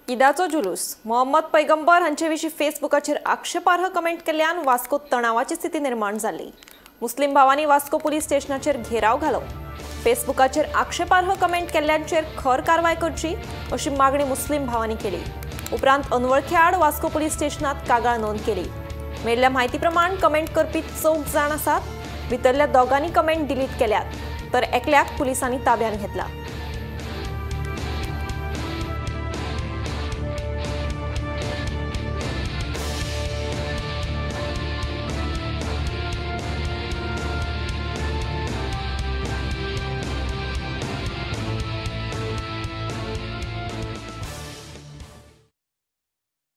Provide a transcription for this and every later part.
ईदाचो जुलूस मोहम्मद पैगंबर हांचे विशीं फेसबुकाचेर आक्षेपार्ह कमेंट केल्ल्यान वास्को तणावाची स्थिती निर्माण जाली। मुस्लिम भावांनी वास्को पुलीस स्टेशनाचेर घेराव घालो। फेसबुकाचेर आक्षेपार्ह कमेंट केल्ल्यांचेर खर कारवाय करची अशी मागणी मुस्लिम भावांनी केली। उपरांत अनवळखे आड वास्को पुलीस स्टेशनात कागाळ नोंद केली। मेळिल्ल्या म्हायती प्रमाण कमेंट करपी 4 जाण आसात। भितरल्या दोगांनी कमेंट डिलीट केल्यात तर एकल्याक पुलिसांनी ताब्यात घेतला।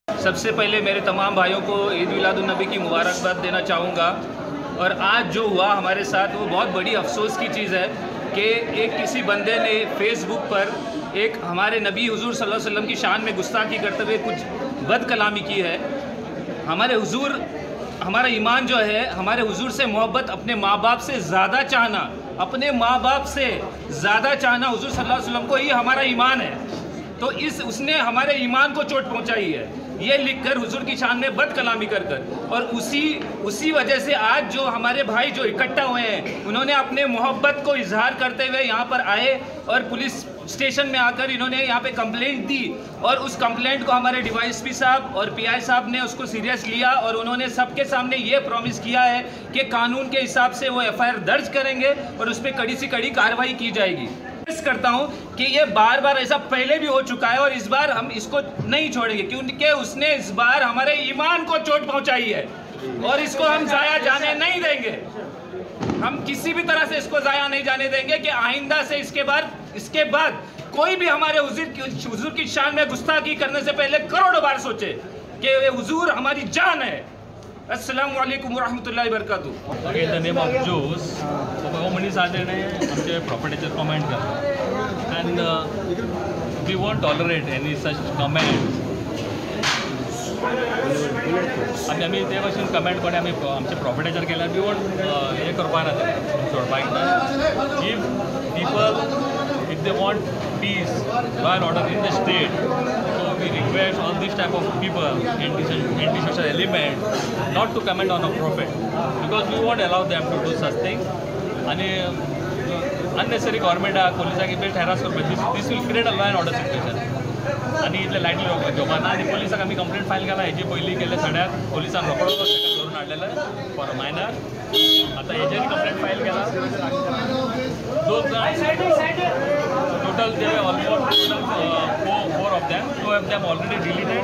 सबसे पहले मेरे तमाम भाइयों को ईद मिलादुन्नबी की मुबारकबाद देना चाहूँगा। और आज जो हुआ हमारे साथ वो बहुत बड़ी अफसोस की चीज़ है कि एक किसी बंदे ने फेसबुक पर एक हमारे नबी हुजूर सल्लल्लाहु अलैहि वसल्लम की शान में गुस्ताखी करते हुए कुछ बद कलामी की है। हमारे हुजूर, हमारा ईमान जो है, हमारे हुजूर से मोहब्बत, अपने माँ बाप से ज़्यादा चाहना, अपने माँ बाप से ज़्यादा चाहना हुजूर सल्लल्लाहु अलैहि वसल्लम को ही हमारा ईमान है। तो उसने हमारे ईमान को चोट पहुँचाई है ये लिखकर हुजूर की शान में बद कलामी कर और उसी वजह से आज जो हमारे भाई जो इकट्ठा हुए हैं उन्होंने अपने मोहब्बत को इजहार करते हुए यहाँ पर आए और पुलिस स्टेशन में आकर इन्होंने यहाँ पे कंप्लेंट दी। और उस कंप्लेंट को हमारे डीवाईएसपी साहब और पीआई साहब ने उसको सीरियस लिया और उन्होंने सबके सामने ये प्रॉमिस किया है कि कानून के हिसाब से वो एफआईआर दर्ज करेंगे और उस पर कड़ी से कड़ी कार्रवाई की जाएगी। करता हूं कि ये बार बार ऐसा पहले भी हो चुका है और इस बार हम इसको नहीं छोड़ेंगे क्योंकि उसने इस बार हमारे ईमान को चोट पहुंचाई है और इसको हम जाया जाने नहीं देंगे। हम किसी भी तरह से इसको जाया नहीं जाने देंगे कि आइंदा से इसके बाद कोई भी हमारे हुजूर की शान में गुस्ताखी करने से पहले करोड़ों बार सोचे कि ये हुजूर हमारी जान है। अस्सलामु अलैकुम व रहमतुल्लाहि व बरकातुहू। ओके, द नेम ऑफ जूस हो मनीस आलेने आमचे प्रॉपर्टीचेर कमेंट केला and we won't tolerate any such comment. आमी ते भशेन कमेंट कोणी आमी आमच्या प्रॉपर्टीचेर केल्यार वी वोंट हे करपाक ना ते सोडपाक ना। If people if they want piece law and order in the state, so we request all this type of people, anti-social element, not to comment on a prophet because we won't allow them to do such things. And unnecessary government police based harass this will create a law and order situation. आणि इतले lightly जोबाना आणि पोलिसांक आमी complaint file केला। हेजे पयलीं केले सड्याक पोलिसान रोखडो ताका धरून हाडलेलो फॉर मायनर। आतां हेजेर कंप्लेंट फायल केला। दोन total they almost 4 of them, 2 of them already deleted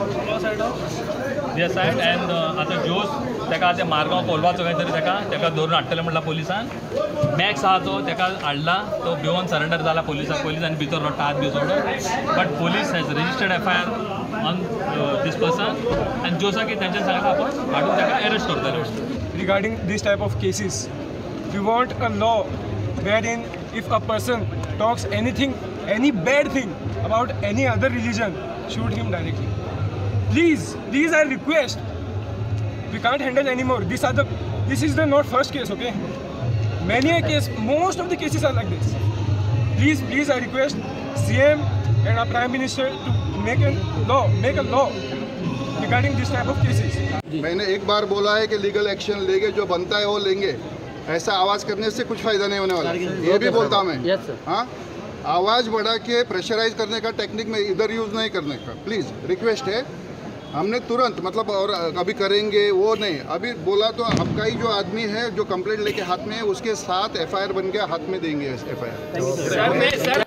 their side and आता जोस तेका ते मारगांव कोलवाचो कांय तरी तेका धरून हाडटले म्हणला पोलिसान। मॅक्स आहा तो तेका हाडला, तो भिवून सरेंडर जाला पोलिसांनी भितर रडटा हात बी सोडून। But police has registered FIR on this person and जोसा की तेंच्यान सांगला आपण हाडून तेका अरेस्ट करतले। Regarding this type of cases we want a law wherein if a person talks any bad thing about any other religion, shoot him directly. Please I request, we can't handle anymore. This is the not first case, okay? Many a case, most of the cases are like this. Please I request CM and our Prime Minister to make a law regarding this type of cases. मैंने एक बार बोला है कि legal action लेंगे, जो बनता है वो लेंगे। ऐसा आवाज़ करने से कुछ फ़ायदा नहीं होने वाला, ये भी बोलता मैं। हाँ, आवाज़ बढ़ा के प्रेशराइज करने का टेक्निक में इधर यूज़ नहीं करने का, प्लीज़ रिक्वेस्ट है। हमने तुरंत मतलब और अभी करेंगे वो नहीं, अभी बोला तो आपका ही जो आदमी है जो कंप्लेंट लेके हाथ में है उसके साथ एफआईआर बन के हाथ में देंगे एफआईआर।